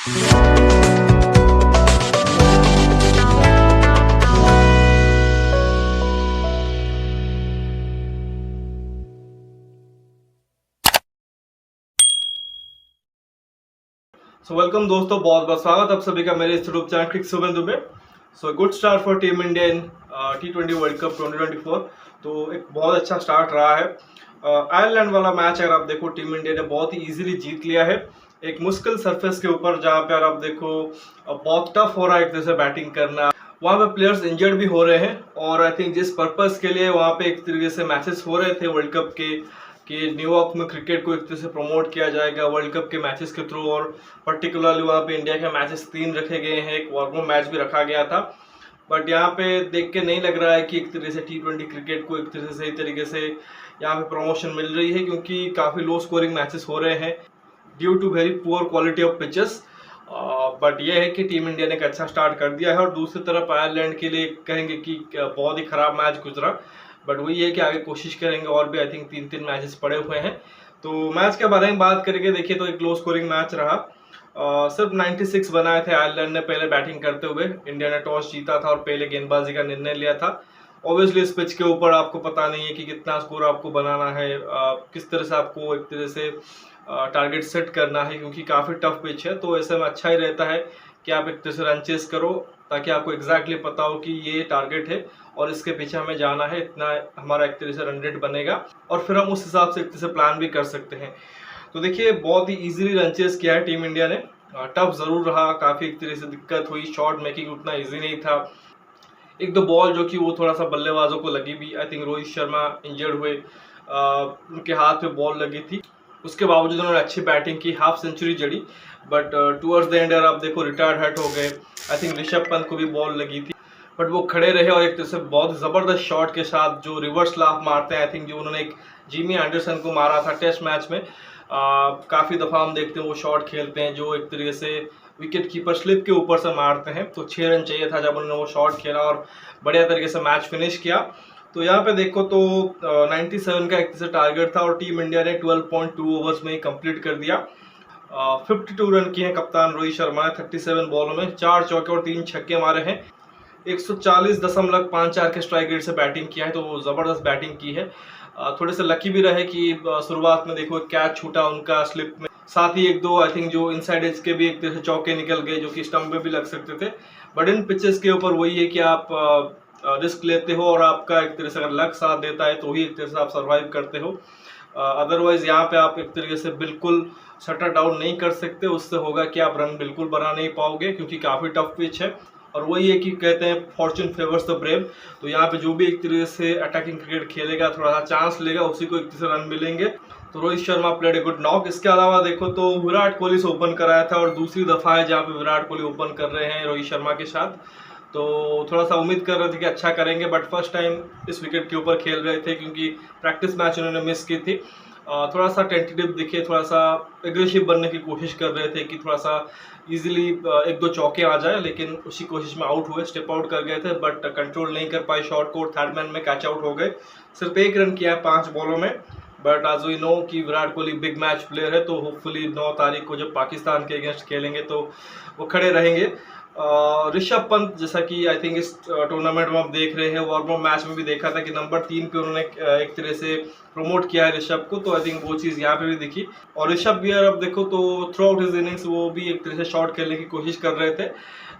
So welcome दोस्तों, बहुत बहुत स्वागत आप सभी का मेरे इस यूट्यूब चैनल क्रिक सुबेंदु में। So good start for team India in T20 world cup 2024। तो एक बहुत अच्छा स्टार्ट रहा है। आयरलैंड वाला मैच अगर आप देखो, टीम इंडिया ने बहुत ही इजीली जीत लिया है एक मुश्किल सरफेस के ऊपर, जहाँ पे आप देखो बहुत टफ हो रहा है एक तरह से बैटिंग करना। वहाँ पे प्लेयर्स इंजर्ड भी हो रहे हैं और आई थिंक जिस पर्पस के लिए वहाँ पे एक तरीके से मैचेस हो रहे थे वर्ल्ड कप के, कि न्यूयॉर्क में क्रिकेट को एक तरह से प्रमोट किया जाएगा वर्ल्ड कप के मैचेस के थ्रू, और पर्टिकुलरली वहाँ पे इंडिया के मैचेस 3 रखे गए हैं, एक वार्म मैच भी रखा गया था। बट यहाँ पे देख के नहीं लग रहा है कि एक तरह से T20 क्रिकेट को एक तरह से सही तरीके से यहाँ पे प्रमोशन मिल रही है, क्योंकि काफ़ी लो स्कोरिंग मैचेस हो रहे हैं due to very poor quality of pitches. But ये है कि टीम इंडिया ने एक अच्छा स्टार्ट कर दिया है, और दूसरी तरफ आयरलैंड के लिए कहेंगे कि बहुत ही खराब मैच गुजरा। बट वही है कि आगे कोशिश करेंगे, और भी आई थिंक 3 मैचेस पड़े हुए हैं। तो मैच के बारे में बात करके देखिए तो एक लो स्कोरिंग मैच रहा। सिर्फ 96 बनाए थे आयरलैंड ने पहले बैटिंग करते हुए। इंडिया ने टॉस जीता था और पहले गेंदबाजी का निर्णय लिया था। ऑब्वियसली इस पिच के ऊपर आपको पता नहीं है कि कितना स्कोर आपको बनाना है, किस तरह से आपको एक तरह से टारगेट सेट करना है, क्योंकि काफ़ी टफ पिच है। तो ऐसे में अच्छा ही रहता है कि आप एक तरह से रन चेस करो, ताकि आपको एग्जैक्टली पता हो कि ये टारगेट है और इसके पीछे हमें जाना है, इतना हमारा एक तरह से रन रेट बनेगा, और फिर हम उस हिसाब से एक तरह से प्लान भी कर सकते हैं। तो देखिए बहुत ही इजीली रन चेस किया है टीम इंडिया ने। टफ जरूर रहा, काफ़ी एक तरह से दिक्कत हुई, शॉट मेकिंग उतना ईजी नहीं था। एक दो बॉल जो कि वो थोड़ा सा बल्लेबाजों को लगी भी, I think Rohit Sharma injured हुए, उनके हाथ में बॉल लगी थी। उसके बावजूद उन्होंने अच्छी बैटिंग की, हाफ सेंचुरी जड़ी। बट टूवर्ड्स द एंड आप देखो रिटायर्ड हर्ट हो गए। आई थिंक ऋषभ पंत को भी बॉल लगी थी, बट वो खड़े रहे और एक तरह से बहुत ज़बरदस्त शॉट के साथ जो रिवर्स लाफ मारते हैं, आई थिंक जो उन्होंने एक जिमी एंडरसन को मारा था टेस्ट मैच में। काफ़ी दफ़ा हम देखते हैं वो शॉट खेलते हैं जो एक तरीके से विकेट कीपर स्लिप के ऊपर से मारते हैं। तो 6 रन चाहिए था जब उन्होंने वो शॉट खेला और बढ़िया तरीके से मैच फिनिश किया। तो यहाँ पे देखो तो 97 का एक तरह से टारगेट था, और टीम इंडिया ने 12.2 ओवर्स में ही कंप्लीट कर दिया। 52 रन किए हैं कप्तान रोहित शर्मा ने 37 बॉलों में, 4 चौके और 3 छक्के मारे हैं। 140.54 के स्ट्राइक रेट से बैटिंग किया है, तो वो ज़बरदस्त बैटिंग की है। थोड़े से लकी भी रहे कि शुरुआत में देखो कैच छूटा उनका स्लिप में, साथ ही एक दो आई थिंक जो इनसाइड एज के भी एक तरह से चौके निकल गए जो कि स्टंप पे भी लग सकते थे। बट इन पिचेस के ऊपर वही है कि आप रिस्क लेते हो, और आपका एक तरह से अगर लक साथ देता है तो ही एक तरह से आप सर्वाइव करते हो। अदरवाइज यहाँ पे आप एक तरीके से बिल्कुल शटर डाउन नहीं कर सकते, उससे होगा कि आप रन बिल्कुल बना नहीं पाओगे, क्योंकि काफ़ी टफ पिच है। और वही है कि कहते हैं फॉर्चून फेवर्स द ब्रेव। तो यहाँ पे जो भी एक तरीके से अटैकिंग क्रिकेट खेलेगा, थोड़ा सा चांस लेगा, उसी को एक तरह से रन मिलेंगे। तो Rohit Sharma played a good knock. इसके अलावा देखो तो विराट कोहली से ओपन कराया था, और दूसरी दफ़ा है जहाँ पे विराट कोहली ओपन कर रहे हैं रोहित शर्मा के साथ। तो थोड़ा सा उम्मीद कर रहे थे कि अच्छा करेंगे, बट फर्स्ट टाइम इस विकेट के ऊपर खेल रहे थे, क्योंकि प्रैक्टिस मैच उन्होंने मिस की थी। थोड़ा सा टेंटेटिव दिखे, थोड़ा सा एग्रेसिव बनने की कोशिश कर रहे थे कि थोड़ा सा इजीली 1-2 चौके आ जाए, लेकिन उसी कोशिश में आउट हुए, स्टेप आउट कर गए थे, बट कंट्रोल नहीं कर पाए शॉट को, थर्ड मैन में कैच आउट हो गए। सिर्फ 1 रन किया है 5 बॉलों में। बट आज वी नो कि Virat Kohli big match player है, तो होपफुली 9 तारीख को जब पाकिस्तान के अगेंस्ट खेलेंगे तो वो खड़े रहेंगे। ऋषभ पंत, जैसा कि आई थिंक इस टूर्नामेंट में आप देख रहे हैं, वार्म अप मैच में भी देखा था कि नंबर 3 पे उन्होंने एक तरह से प्रमोट किया है ऋषभ को, तो आई थिंक वो चीज़ यहाँ पे भी दिखी। और ऋषभ भी अब देखो तो थ्रू आउट हिज इनिंग्स वो भी एक तरह से शॉट खेलने की कोशिश कर रहे थे,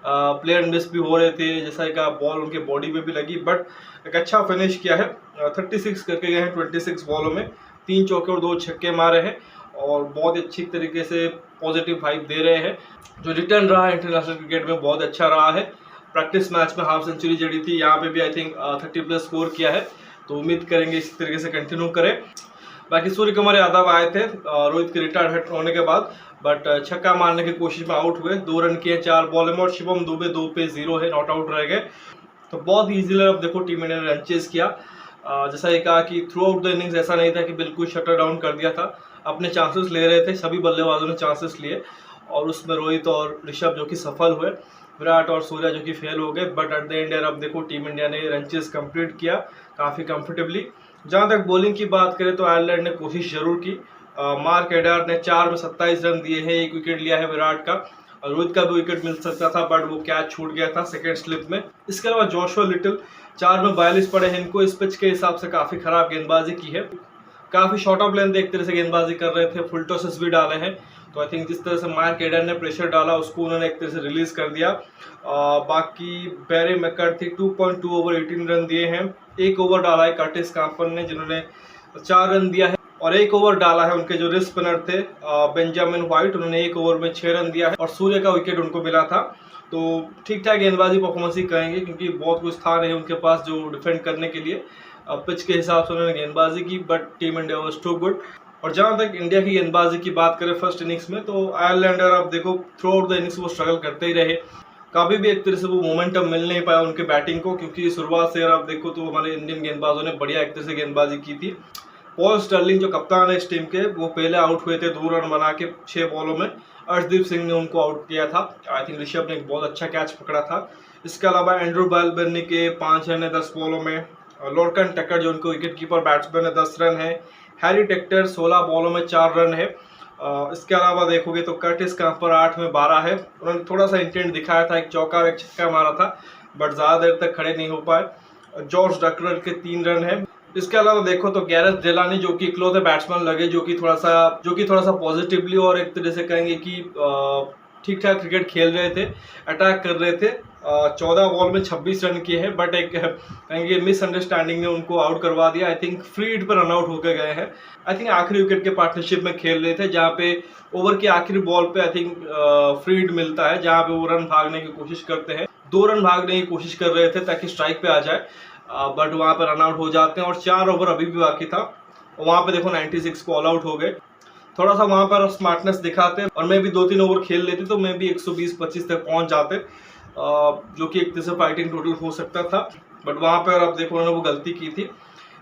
प्लेयर मिस भी हो रहे थे, जैसा कि बॉल उनके बॉडी में भी लगी, बट एक अच्छा फिनिश किया है। 36 करके गए हैं 26 बॉलों में, 3 चौके और 2 छक्के मारे हैं, और बहुत अच्छी तरीके से पॉजिटिव वाइब दे रहे हैं। जो रिटर्न रहा है इंटरनेशनल क्रिकेट में बहुत अच्छा रहा है। प्रैक्टिस मैच में हाफ सेंचुरी जड़ी थी, यहाँ पे भी आई थिंक 30+ स्कोर किया है, तो उम्मीद करेंगे इस तरीके से कंटिन्यू करें। बाकी सूर्य कुमार यादव आए थे रोहित के रिटायर्ड हट होने के बाद, बट छक्का मारने की कोशिश में आउट हुए। 2 रन किए 4 बॉल में, और शिवम दुबे 2 पे 0 है, नॉट आउट रह गए। तो बहुत ईजिली अब देखो टीम इंडिया ने रन चेज किया। जैसा ये कहा कि थ्रू आउट द इनिंग्स ऐसा नहीं था कि बिल्कुल शटर डाउन कर दिया था, अपने चांसेस ले रहे थे, सभी बल्लेबाजों ने चांसेस लिए, और उसमें रोहित और ऋषभ जो कि सफल हुए, विराट और सूर्या जो कि फेल हो गए। बट एट द एंड अब देखो टीम इंडिया ने रन चेज कंप्लीट किया काफ़ी कंफर्टेबली। जहाँ तक बॉलिंग की बात करें तो आयरलैंड ने कोशिश जरूर की। मार्क एडार ने 4 में 27 रन दिए हैं, 1 विकेट लिया है विराट का, रोहित का भी विकेट मिल सकता था बट वो कैच छूट गया था सेकेंड स्लिप में। इसके अलावा जोशुआ लिटिल 4 में 42 पड़े हैं इनको। इस पिच के हिसाब से काफ़ी खराब गेंदबाजी की है, काफ़ी शॉर्ट ऑफ लेंथ एक तरह से गेंदबाजी कर रहे थे, फुल टॉसेस भी डाले हैं। तो आई थिंक जिस तरह से मार्क एडन ने प्रेशर डाला उसको उन्होंने एक तरह से रिलीज कर दिया। बाकी बैरी मैकर्थी 2.2 ओवर 18 रन दिए हैं। 1 ओवर डाला है कर्टिस कांपर ने जिन्होंने 4 रन दिया है, और 1 ओवर डाला है उनके जो रिस्ट स्पिनर थे बेंजामिन व्हाइट, उन्होंने 1 ओवर में 6 रन दिया है और सूर्य का विकेट उनको मिला था। तो ठीक ठाक गेंदबाजी परफॉर्मेंस ही करेंगे क्योंकि बहुत कुछ था नहीं उनके पास जो डिफेंड करने के लिए। पिच के हिसाब से उन्होंने गेंदबाजी की but team India was too good. और जहां तक इंडिया की गेंदबाजी की बात करें फर्स्ट इनिंग्स में, तो आयरलैंडर आप देखो थ्रू आउट द इनिंग्स वो स्ट्रगल करते ही रहे, कभी भी एक तरह से वो मोमेंटम मिल नहीं पाया उनके बैटिंग को, क्योंकि शुरुआत से आप देखो तो हमारे इंडियन गेंदबाजों ने बढ़िया एक तरह से गेंदबाजी की थी। पॉल स्टर्लिंग जो कप्तान है इस टीम के, वो पहले आउट हुए थे 2 रन बना के 6 बॉलों में। अर्शदीप सिंह ने उनको आउट किया था। आई थिंक ऋषभ ने एक बहुत अच्छा कैच पकड़ा था। इसके अलावा एंड्रू बैलबर्नी के 5 रन है 10 बॉलों में। लोर्कन टक्कर जो उनको विकेट कीपर बैट्समैन है 10 रन है। हैरी टेक्टर 16 बॉलों में 4 रन है। इसके अलावा देखोगे तो कर्टिस कांपर 8 में 12 है। उन्होंने थोड़ा सा इंटेंट दिखाया था, एक चौका और एक छक्का मारा था बट ज़्यादा देर तक खड़े नहीं हो पाए। जॉर्ज डकरर के 3 रन है। इसके अलावा देखो तो गैरेथ डेलानी जो कि इकलौते बैट्समैन लगे जो कि थोड़ा सा पॉजिटिवली और एक तरह से कहेंगे कि ठीक ठाक क्रिकेट खेल रहे थे, अटैक कर रहे थे। 14 बॉल में 26 रन किए हैं बट एक कहेंगे मिसअंडरस्टैंडिंग ने उनको आउट करवा दिया। आई थिंक फ्री हिट पर रन आउट होकर गए हैं। आई थिंक आखिरी विकेट के पार्टनरशिप में खेल रहे थे जहाँ पे ओवर की आखिरी बॉल पे आई थिंक फ्री हिट मिलता है जहाँ पे वो रन भागने की कोशिश करते हैं। 2 रन भागने की कोशिश कर रहे थे ताकि स्ट्राइक पे आ जाए बट वहाँ पर रन आउट हो जाते हैं और 4 ओवर अभी भी बाकी था। वहाँ पे देखो 96 को ऑल आउट हो गए। थोड़ा सा वहाँ पर स्मार्टनेस दिखाते और मैं भी 2-3 ओवर खेल लेते तो मैं भी 120-25 तक पहुँच जाते, जो कि एक तरह से फाइटिंग टोटल हो सकता था बट वहाँ पर आप देखो उन्होंने वो गलती की थी।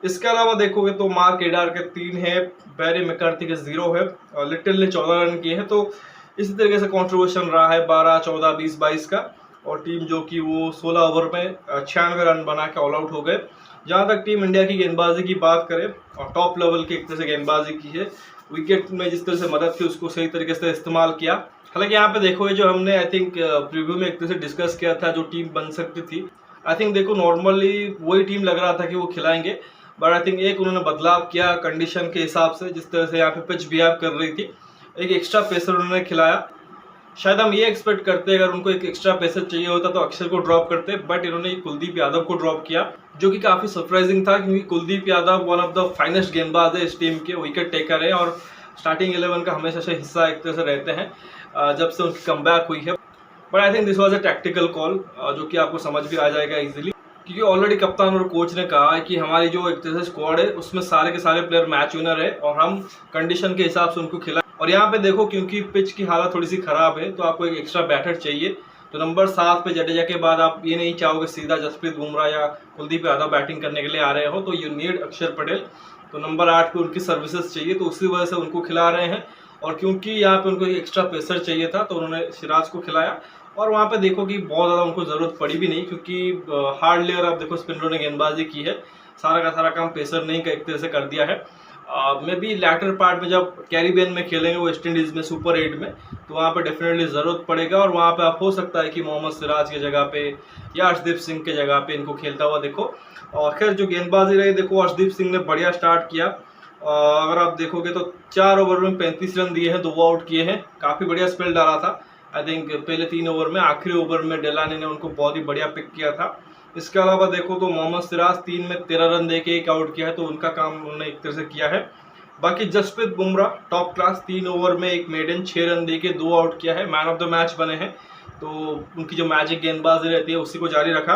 इसके अलावा देखोगे तो मार्क एडार के 3 है, बैरी मैकर्थी के 0 है, लिटिल ने 14 रन किए हैं। तो इसी तरीके से कॉन्ट्रीब्यूशन रहा है 12, 14, 20, 22 का, और टीम जो कि वो 16 ओवर में 96 रन बना के ऑल आउट हो गए। जहाँ तक टीम इंडिया की गेंदबाजी की बात करें और टॉप लेवल की एक तरह से गेंदबाजी की है, विकेट में जिस तरह से मदद थी उसको सही तरीके से इस्तेमाल किया। हालांकि यहाँ पे देखो जो हमने आई थिंक प्रीव्यू में एक तरह से डिस्कस किया था जो टीम बन सकती थी, आई थिंक देखो नॉर्मली वही टीम लग रहा था कि वो खिलाएंगे बट आई थिंक एक उन्होंने बदलाव किया कंडीशन के हिसाब से, जिस तरह से यहाँ पे पिच बिहेव कर रही थी, एक एक्स्ट्रा पेसर उन्होंने खिलाया। शायद हम ये एक्सपेक्ट करते अगर उनको एक एक्स्ट्रा पेसर चाहिए होता तो अक्षर को ड्रॉप करते, बट इन्होंने कुलदीप यादव को ड्रॉप किया जो कि काफ़ी सरप्राइजिंग था क्योंकि Kuldeep Yadav one of the finest गेंदबाज है इस टीम के, विकेट टेकर है और स्टार्टिंग 11 का हमेशा से हिस्सा एक तरह से रहते हैं जब से उनकी कमबैक हुई है। But I think this was a tactical call जो कि आपको समझ भी आ जाएगा इजीली, क्योंकि ऑलरेडी कप्तान और कोच ने कहा है कि हमारी जो एक तरह से स्क्वाड है उसमें सारे के सारे प्लेयर मैच विनर है और हम कंडीशन के हिसाब से उनको खिलाएं। और यहाँ पे देखो क्योंकि पिच की हालत थोड़ी सी खराब है तो आपको एक एक्स्ट्रा बैटर चाहिए। तो नंबर 7 पे जडेजा के बाद आप ये नहीं चाहोगे सीधा जसप्रीत बुमराह या कुलदीप यादव बैटिंग करने के लिए आ रहे हो, तो यू नीड अक्षर पटेल। तो नंबर 8 पे उनकी सर्विसेज चाहिए तो उसी वजह से उनको खिला रहे हैं। और क्योंकि यहाँ पे उनको एक एक्स्ट्रा पेसर चाहिए था तो उन्होंने सिराज को खिलाया और वहाँ पे देखो कि बहुत ज़्यादा उनको ज़रूरत पड़ी भी नहीं क्योंकि हार्ड लेयर आप देखो स्पिनरों ने गेंदबाजी की है, सारा का सारा काम पेसर ने एक तरह से कर दिया है। मे बी लैटर पार्ट में जब कैरिबियन में खेलेंगे वेस्ट इंडीज़ में सुपर 8 में तो वहाँ पे डेफिनेटली ज़रूरत पड़ेगा और वहाँ पे आप हो सकता है कि मोहम्मद सिराज की जगह पे या अर्शदीप सिंह के जगह पे इनको खेलता हुआ देखो। और खैर जो गेंदबाजी रही देखो अर्शदीप सिंह ने बढ़िया स्टार्ट किया। अगर आप देखोगे तो 4 ओवर में 35 रन दिए हैं, 2 आउट किए हैं, काफ़ी बढ़िया स्पेल डाला था। आई थिंक पहले 3 ओवर में, आखिरी ओवर में डेलानी ने उनको बहुत ही बढ़िया पिक किया था। इसके अलावा देखो तो मोहम्मद सिराज 3 में 13 रन देके 1 आउट किया है तो उनका काम उन्होंने एक तरह से किया है। बाकी Jasprit Bumrah top class 3 over में 1 मेडन 6 रन देके 2 आउट किया है, मैन ऑफ द मैच बने हैं। तो उनकी जो मैजिक गेंदबाजी रहती है उसी को जारी रखा।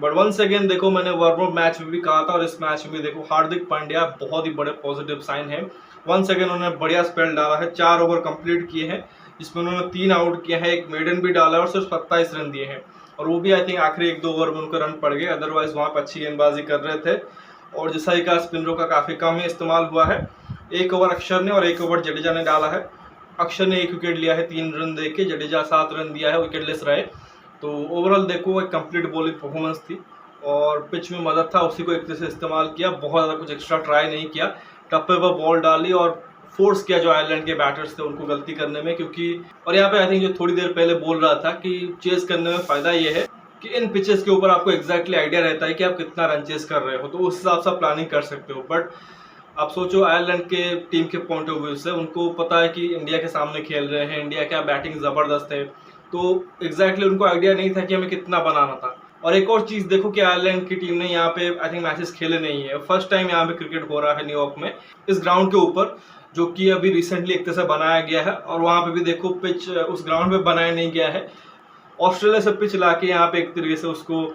बट वंस अगेन देखो मैंने वार्म अप मैच में भी कहा था और इस मैच में भी देखो हार्दिक पांड्या बहुत ही बड़े पॉजिटिव साइन है। वंस अगेन उन्होंने बढ़िया स्पेल डाला है, 4 ओवर कंप्लीट किए हैं जिसमें उन्होंने 3 आउट किया है, 1 मेडन भी डाला है और सिर्फ 27 रन दिए हैं और वो भी आई थिंक आखिरी 1-2 ओवर में उनको रन पड़ गए, अदरवाइज वहाँ पर अच्छी गेंदबाजी कर रहे थे। और जैसा ही कहा स्पिनरों का काफ़ी कम ही इस्तेमाल हुआ है। 1 ओवर अक्षर ने और 1 ओवर जडेजा ने डाला है। अक्षर ने 1 विकेट लिया है 3 रन देके, जडेजा 7 रन दिया है, विकेटलेस रहे। तो ओवरऑल देखो एक कंप्लीट बॉलिंग परफॉर्मेंस थी और पिच में मदद था उसी को एक तरह से इस्तेमाल किया, बहुत ज़्यादा कुछ एक्स्ट्रा ट्राई नहीं किया, टप्पे पर बॉल डाली और फोर्स किया जो आयरलैंड के बैटर्स थे उनको गलती करने में, क्योंकि और यहाँ पे आई थिंक जो थोड़ी देर पहले बोल रहा था कि चेस करने में फ़ायदा ये है कि इन पिचेस के ऊपर आपको एग्जैक्टली आइडिया रहता है कि आप कितना रन चेस कर रहे हो, तो उस हिसाब से आप प्लानिंग कर सकते हो। बट आप सोचो आयरलैंड के टीम के पॉइंट ऑफ व्यू से उनको पता है कि इंडिया के सामने खेल रहे हैं, इंडिया का बैटिंग ज़बरदस्त है, तो एग्जैक्टली उनको आइडिया नहीं था कि हमें कितना बनाना था। और एक और चीज़ देखो कि आयरलैंड की टीम ने यहाँ पे आई थिंक मैचेस खेले नहीं है, फर्स्ट टाइम यहाँ पे क्रिकेट हो रहा है न्यूयॉर्क में इस ग्राउंड के ऊपर, जो कि अभी रिसेंटली एक तरह से बनाया गया है। और वहाँ पे भी देखो पिच उस ग्राउंड पे बनाया नहीं गया है, ऑस्ट्रेलिया से पिच ला के यहाँ पे एक तरीके से उसको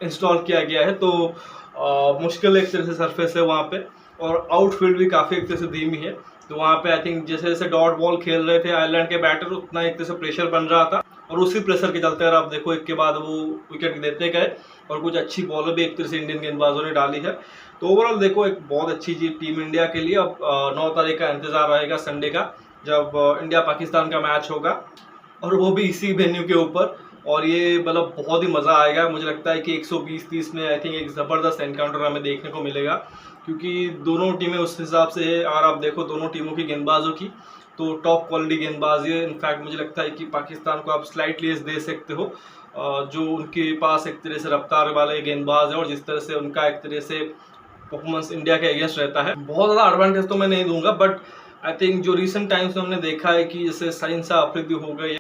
इंस्टॉल किया गया है, तो मुश्किल एक तरह से सरफेस है वहाँ पे, और आउटफील्ड भी काफ़ी एक तरह से धीमी है। तो वहाँ पे आई थिंक जैसे जैसे डॉट बॉल खेल रहे थे आयरलैंड के बैटर, उतना एक तरह से प्रेशर बन रहा था, और उसी प्रेशर के चलते आप देखो एक के बाद वो विकेट देते गए, और कुछ अच्छी बॉल भी एक तरह से इंडियन गेंदबाजों ने डाली है। तो ओवरऑल देखो एक बहुत अच्छी चीज टीम इंडिया के लिए। अब 9 तारीख का इंतजार रहेगा संडे का, जब इंडिया पाकिस्तान का मैच होगा, और वो भी इसी वेन्यू के ऊपर, और ये मतलब बहुत ही मज़ा आएगा। मुझे लगता है कि 120-30 में आई थिंक एक ज़बरदस्त एनकाउंटर हमें देखने को मिलेगा, क्योंकि दोनों टीमें उस हिसाब से है। और आप देखो दोनों टीमों की गेंदबाजों की, तो टॉप क्वालिटी गेंदबाजी है। इनफैक्ट मुझे लगता है कि पाकिस्तान को आप स्लाइटली दे सकते हो, जो उनके पास एक तरह से रफ्तार वाले गेंदबाज है, और जिस तरह से उनका एक तरह से परफॉर्मेंस इंडिया के अगेंस्ट रहता है, बहुत ज़्यादा एडवांटेज तो मैं नहीं दूंगा। बट आई थिंक जो रिसेंट टाइम्स में हमने देखा है कि जैसे शाहीन शाह अफरीदी हो गए,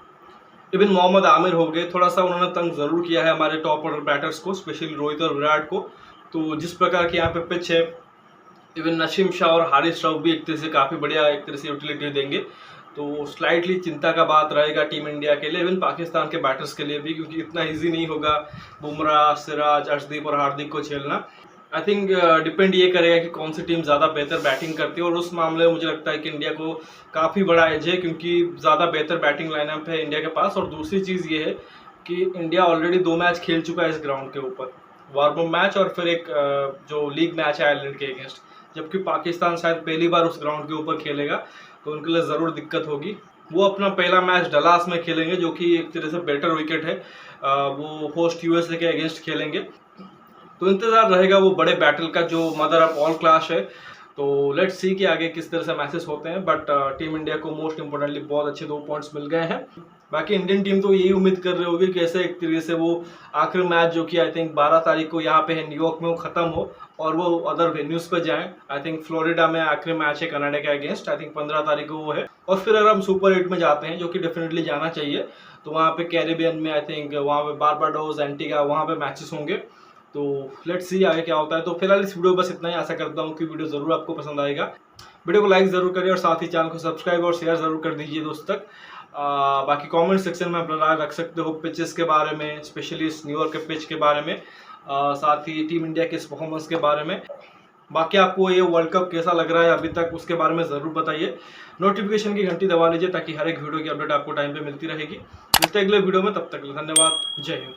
इवन मोहम्मद आमिर हो गए, थोड़ा सा उन्होंने तंग ज़रूर किया है हमारे टॉप ऑर्डर बैटर्स को, स्पेशली रोहित और विराट को। तो जिस प्रकार की यहाँ पे पिच है, इवन नसीम शाह और हारिस राव भी एक तरह से काफ़ी बढ़िया एक तरह से यूटिलिटी देंगे, तो स्लाइटली चिंता का बात रहेगा टीम इंडिया के लिए, इवन पाकिस्तान के बैटर्स के लिए भी, क्योंकि इतना ईजी नहीं होगा बुमराह, सिराज, अर्शदीप और हार्दिक को झेलना। आई थिंक डिपेंड ये करेगा कि कौन सी टीम ज़्यादा बेहतर बैटिंग करती है, और उस मामले में मुझे लगता है कि इंडिया को काफ़ी बड़ा एज है, क्योंकि ज़्यादा बेहतर बैटिंग लाइनअप है इंडिया के पास। और दूसरी चीज़ ये है कि इंडिया ऑलरेडी 2 मैच खेल चुका है इस ग्राउंड के ऊपर, वार्म अप मैच और फिर एक जो लीग मैच है आयरलैंड के अगेंस्ट, जबकि पाकिस्तान शायद पहली बार उस ग्राउंड के ऊपर खेलेगा, तो उनके लिए ज़रूर दिक्कत होगी। वो अपना पहला मैच डलास में खेलेंगे, जो कि एक तरह से बेटर विकेट है, वो होस्ट यूएसए के अगेंस्ट खेलेंगे, तो इंतजार रहेगा वो बड़े बैटल का जो मदर ऑफ ऑल क्लाश है। तो लेट्स सी कि आगे किस तरह से मैचेस होते हैं। बट टीम इंडिया को मोस्ट इंपोर्टेंटली बहुत अच्छे 2 पॉइंट्स मिल गए हैं। बाकी इंडियन टीम तो यही उम्मीद कर रही होगी कि ऐसे एक तरीके से वो आखिरी मैच जो कि आई थिंक 12 तारीख को यहाँ पे है न्यूयॉर्क में, वो खत्म हो और वो अदर वेन्यूज पे जाएं। आई थिंक फ्लोरिडा में आखिरी मैच है कनाडा के अगेंस्ट, आई थिंक 15 तारीख को वो है। और फिर अगर हम सुपर 8 में जाते हैं, जो कि डेफिनेटली जाना चाहिए, तो वहाँ पे कैरेबियन में आई थिंक वहाँ पे बारबाडोस, एंटीगा, वहाँ पे मैचेस होंगे। तो लेट्स सी आगे क्या होता है। तो फिलहाल इस वीडियो बस इतना ही। आशा करता हूँ कि वीडियो ज़रूर आपको पसंद आएगा। वीडियो को लाइक ज़रूर करिए और साथ ही चैनल को सब्सक्राइब और शेयर ज़रूर कर दीजिए दोस्त तक। बाकी कमेंट सेक्शन में अपना राय रख सकते हो पिचेस के बारे में, स्पेशली इस न्यूयॉर्क के पिच के बारे में, साथ ही टीम इंडिया के इस परफॉर्मेंस के बारे में। बाकी आपको ये वर्ल्ड कप कैसा लग रहा है अभी तक, उसके बारे में ज़रूर बताइए। नोटिफिकेशन की घंटी दबा लीजिए ताकि हर एक वीडियो की अपडेट आपको टाइम पे मिलती रहेगी। मिलते हैं अगले वीडियो में, तब तक धन्यवाद। जय हिंद।